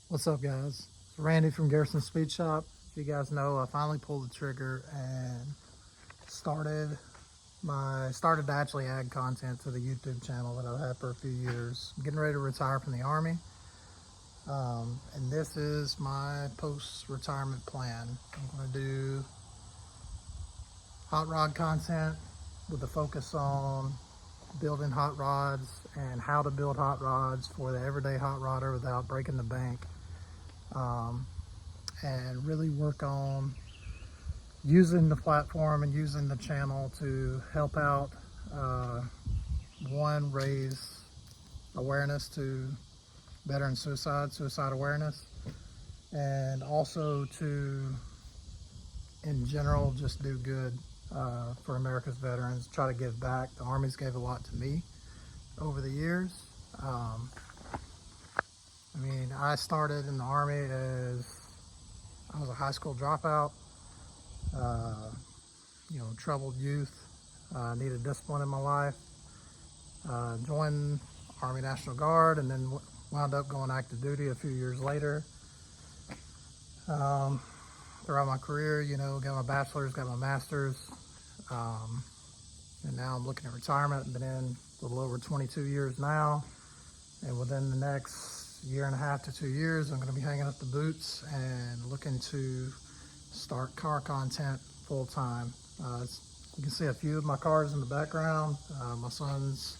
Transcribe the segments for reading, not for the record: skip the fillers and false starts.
What's up, guys? It's Randy from Garrison Speed Shop. As you guys know, I finally pulled the trigger and started to actually add content to the YouTube channel that I've had for a few years. I'm getting ready to retire from the Army, and this is my post-retirement plan. I'm going to do hot rod content with a focus on building hot rods and how to build hot rods for the everyday hot rodder without breaking the bank. And really work on using the platform and using the channel to help out, one, raise awareness to veteran suicide awareness, and also to, in general, just do good for America's veterans, try to give back. The Army's gave a lot to me over the years. I started in the Army as I was a high school dropout, troubled youth, needed discipline in my life. Joined Army National Guard and then wound up going active duty a few years later. Throughout my career, got my bachelor's, got my master's, and now I'm looking at retirement. I've been in a little over 22 years now, and within the next year and a half to 2 years, I'm going to be hanging up the boots and looking to start car content full time. You can see a few of my cars in the background. My son's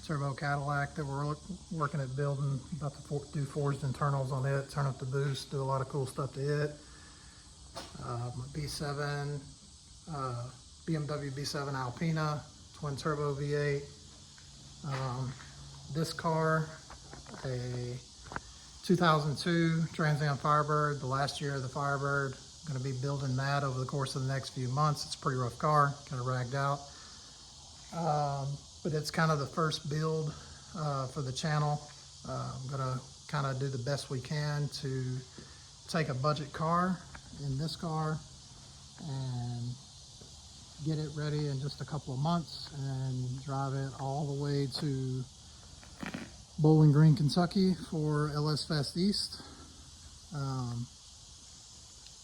turbo Cadillac that we're working at building, about to do forged internals on it, turn up the boost, do a lot of cool stuff to it. My B7, BMW B7 Alpina, twin turbo V8. This car, a 2002 Trans Am Firebird, the last year of the Firebird. I'm going to be building that over the course of the next few months. It's a pretty rough car, kind of ragged out. But it's kind of the first build for the channel. I'm going to kind of do the best we can to take a budget car in this car and get it ready in just a couple of months and drive it all the way to Bowling Green, Kentucky for LS Fest East.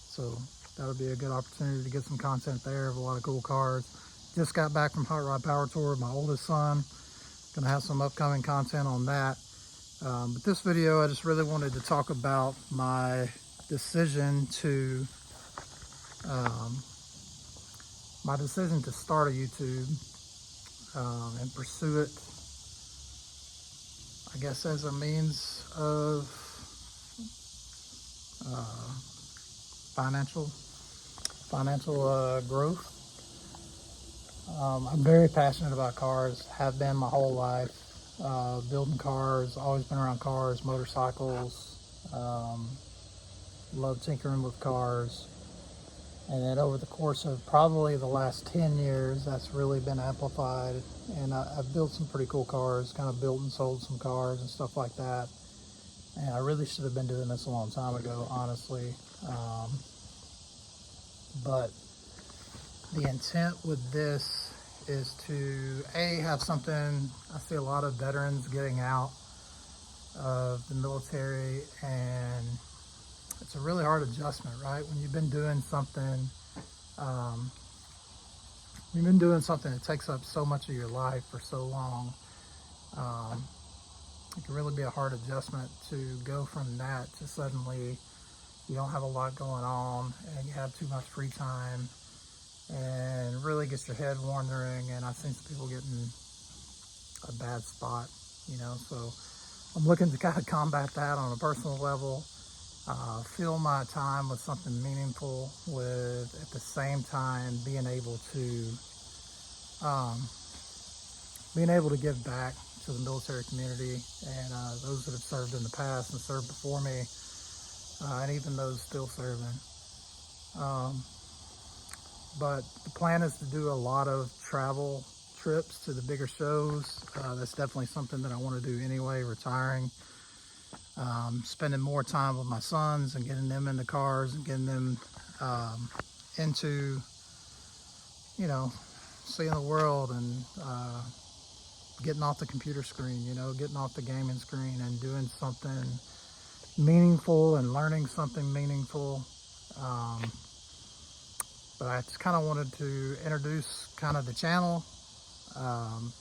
So that'll be a good opportunity to get some content there of a lot of cool cars. Just got back from Hot Rod Power Tour with my oldest son. Gonna have some upcoming content on that. But this video, I just really wanted to talk about my decision to start a YouTube and pursue it, I guess, as a means of financial growth. I'm very passionate about cars, have been my whole life. Building cars, always been around cars, motorcycles, love tinkering with cars. And then over the course of probably the last 10 years, that's really been amplified. And I've built some pretty cool cars, kind of built and sold some cars and stuff like that. And I really should have been doing this a long time ago, honestly. But the intent with this is to, have something. I see a lot of veterans getting out of the military, and it's a really hard adjustment, right? When you've been doing something, that takes up so much of your life for so long, it can really be a hard adjustment to go from that to suddenly you don't have a lot going on and you have too much free time, and really gets your head wandering. And I've seen some people get in a bad spot, so I'm looking to kind of combat that on a personal level, fill my time with something meaningful, with at the same time being able to give back to the military community and those that have served in the past and served before me, and even those still serving. But the plan is to do a lot of travel trips to the bigger shows. That's definitely something that I want to do anyway, retiring. Spending more time with my sons and getting them into cars and getting them into, seeing the world and getting off the computer screen, getting off the gaming screen and doing something meaningful and learning something meaningful. But I just kind of wanted to introduce kind of the channel. Um,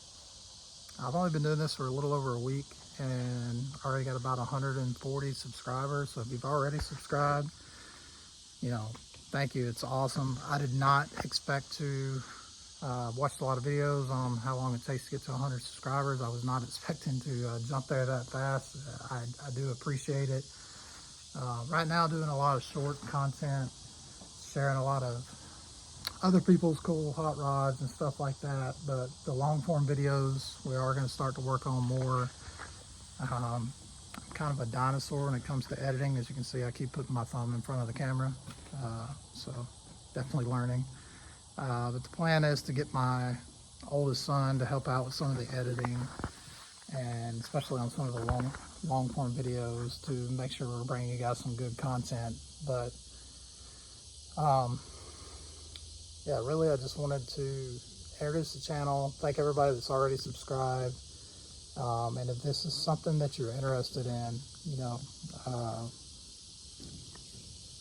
I've only been doing this for a little over a week and already got about 140 subscribers. So if you've already subscribed, you know, thank you. It's awesome. I did not expect to watch a lot of videos on how long it takes to get to 100 subscribers. I was not expecting to jump there that fast. I do appreciate it. Right now, doing a lot of short content, sharing a lot of other people's cool hot rods and stuff like that. But the long form videos, we are going to start to work on more. I'm kind of a dinosaur when it comes to editing. As you can see, I keep putting my thumb in front of the camera. So definitely learning. But the plan is to get my oldest son to help out with some of the editing, and especially on some of the long form videos, to make sure we're bringing you guys some good content. But yeah, really, I just wanted to introduce the channel, thank everybody that's already subscribed. And if this is something that you're interested in,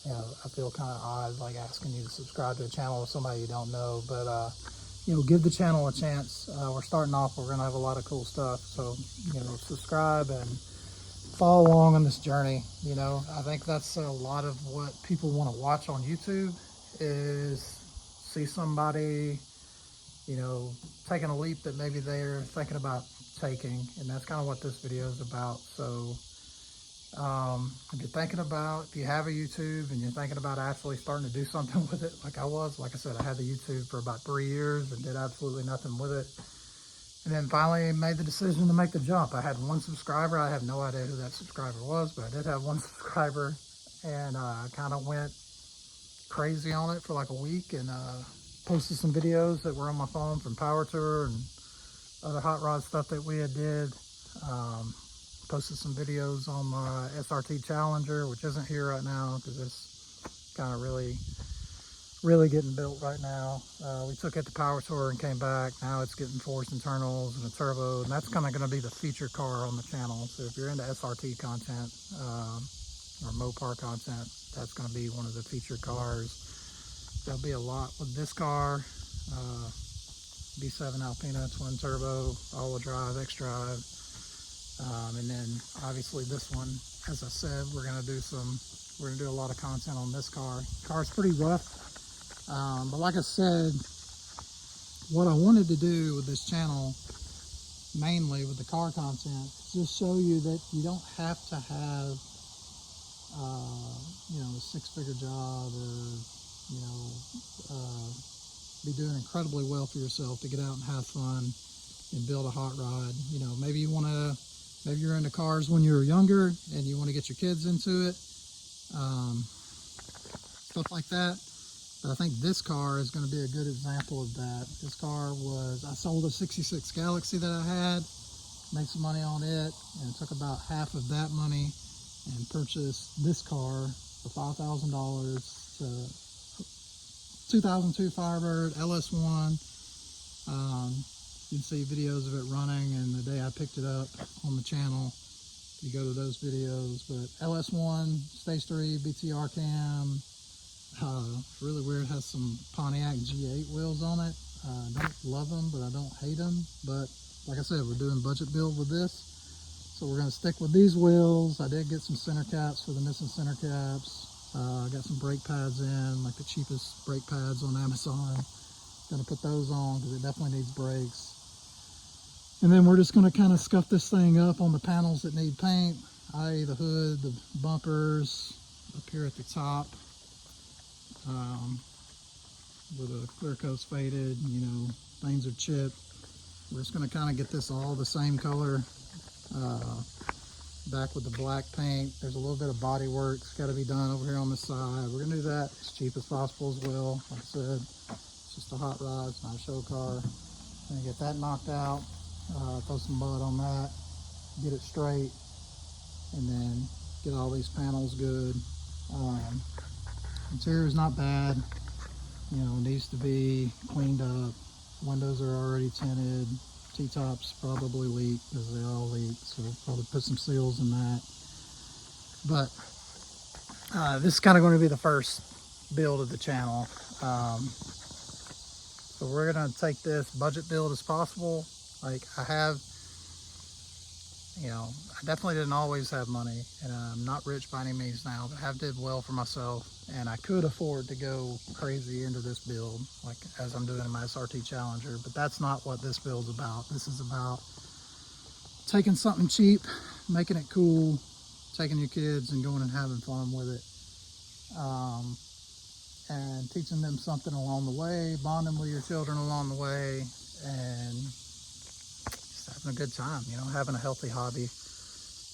I feel kind of odd like asking you to subscribe to a channel with somebody you don't know, but give the channel a chance. We're starting off, we're gonna have a lot of cool stuff, so subscribe and follow along on this journey. I think that's a lot of what people want to watch on YouTube, is see somebody taking a leap that maybe they're thinking about taking, and that's kind of what this video is about. So if you have a YouTube and you're thinking about actually starting to do something with it, like I said, I had the YouTube for about 3 years and did absolutely nothing with it. And then finally made the decision to make the jump. I had one subscriber. I have no idea who that subscriber was, but I did have one subscriber, and I kind of went crazy on it for like a week, and posted some videos that were on my phone from Power Tour and other hot rod stuff that we had did. Posted some videos on my SRT Challenger, which isn't here right now because it's kind of really getting built right now. We took it to Power Tour and came back. Now it's getting forced internals and a turbo, and that's kind of going to be the feature car on the channel. So if you're into SRT content or Mopar content, that's going to be one of the feature cars. There'll be a lot with this car. B7 Alpina twin turbo, all-wheel drive, X-drive. And then obviously this one, as I said, we're gonna do a lot of content on this car. Car's pretty rough, but like I said, what I wanted to do with this channel, mainly with the car content, is just show you that you don't have to have a six-figure job, or be doing incredibly well for yourself to get out and have fun and build a hot rod. Maybe you're into cars when you were younger and you want to get your kids into it, stuff like that. But I think this car is going to be a good example of that. This car I sold a 66 Galaxy that I had, made some money on it, and took about half of that money and purchased this car for $5,000. It's 2002 Firebird LS1. You can see videos of it running, and the day I picked it up on the channel, you go to those videos. But LS1, stage 3, BTR cam, really weird, has some Pontiac G8 wheels on it. Don't love them, but I don't hate them. But like I said, we're doing budget build with this, so we're going to stick with these wheels. I did get some center caps for the missing center caps. I got some brake pads in, like the cheapest brake pads on Amazon. Gonna put those on because it definitely needs brakes. And then we're just gonna kind of scuff this thing up on the panels that need paint, i.e. the hood, the bumpers, up here at the top, where the clear coat's faded, things are chipped. We're just gonna kind of get this all the same color. Back with the black paint. There's a little bit of body work that's got to be done over here on the side. We're gonna do that as cheap as possible as well. Like I said, it's just a hot rod, it's not a show car. Gonna get that knocked out, throw some mud on that, get it straight, and then get all these panels good. Interior is not bad, needs to be cleaned up. Windows are already tinted. T-tops probably leak, because they all leak, so probably put some seals in that. But this is kind of going to be the first build of the channel. So we're going to take this budget build as possible. Like I have, you know, I definitely didn't always have money, and I'm not rich by any means now, but I have did well for myself, and I could afford to go crazy into this build, like as I'm doing in my SRT Challenger. But that's not what this build's about. This is about taking something cheap, making it cool, taking your kids and going and having fun with it, and teaching them something along the way, bonding with your children along the way, and just having a good time, you know, having a healthy hobby.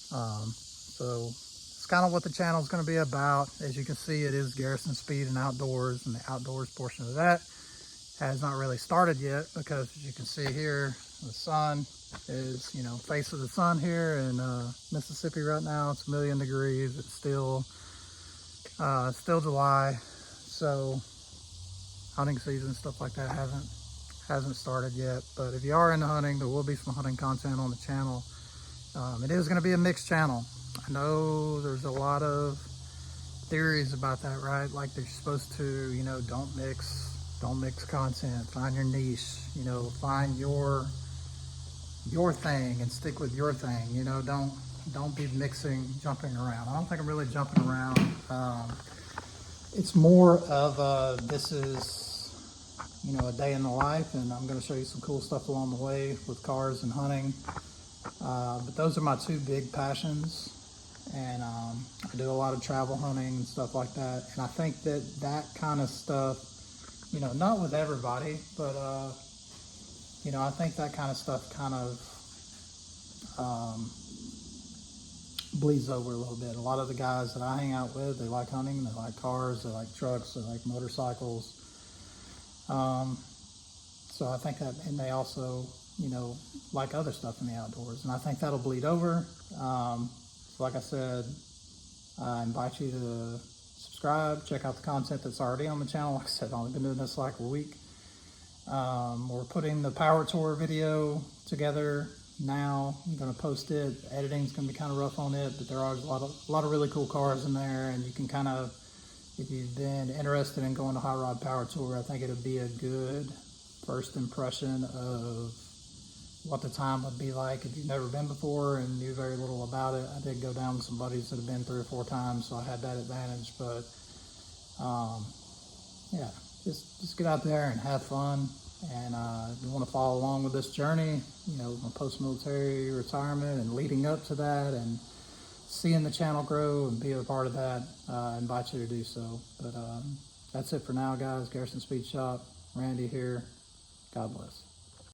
So it's kind of what the channel is going to be about. As you can see, it is Garrison Speed and Outdoors, and the outdoors portion of that has not really started yet, because as you can see here, the sun is, you know, face of the sun here in Mississippi right now. It's 1,000,000 degrees. It's still July, so hunting season, stuff like that hasn't started yet. But if you are into hunting, there will be some hunting content on the channel. It is going to be a mixed channel. I know there's a lot of theories about that, right? Like they're supposed to, you know, don't mix content, find your niche, you know, find your thing and stick with your thing, you know, don't be jumping around. I don't think I'm really jumping around. It's more of this is, you know, a day in the life, and I'm going to show you some cool stuff along the way with cars and hunting. But those are my two big passions, and I do a lot of travel hunting and stuff like that. And I think that kind of stuff, you know, not with everybody, but you know, I think that kind of stuff kind of bleeds over a little bit. A lot of the guys that I hang out with, they like hunting, they like cars, they like trucks, they like motorcycles. So I think that, and they also, you know, like other stuff in the outdoors, and I think that'll bleed over. So like I said, I invite you to subscribe, check out the content that's already on the channel. Like I said, I've only been doing this like a week. We're putting the power tour video together now. I'm going to post it. Editing's going to be kind of rough on it, but there are a lot of really cool cars in there, and you can kind of, if you've been interested in going to Hot Rod Power Tour, I think it'll be a good first impression of what the time would be like if you've never been before and knew very little about it. I did go down with some buddies that have been 3 or 4 times, so I had that advantage. But yeah, just get out there and have fun. And if you want to follow along with this journey, you know, my post-military retirement and leading up to that, and seeing the channel grow and be a part of that, I invite you to do so. But that's it for now, guys. Garrison Speed Shop, Randy here. God bless.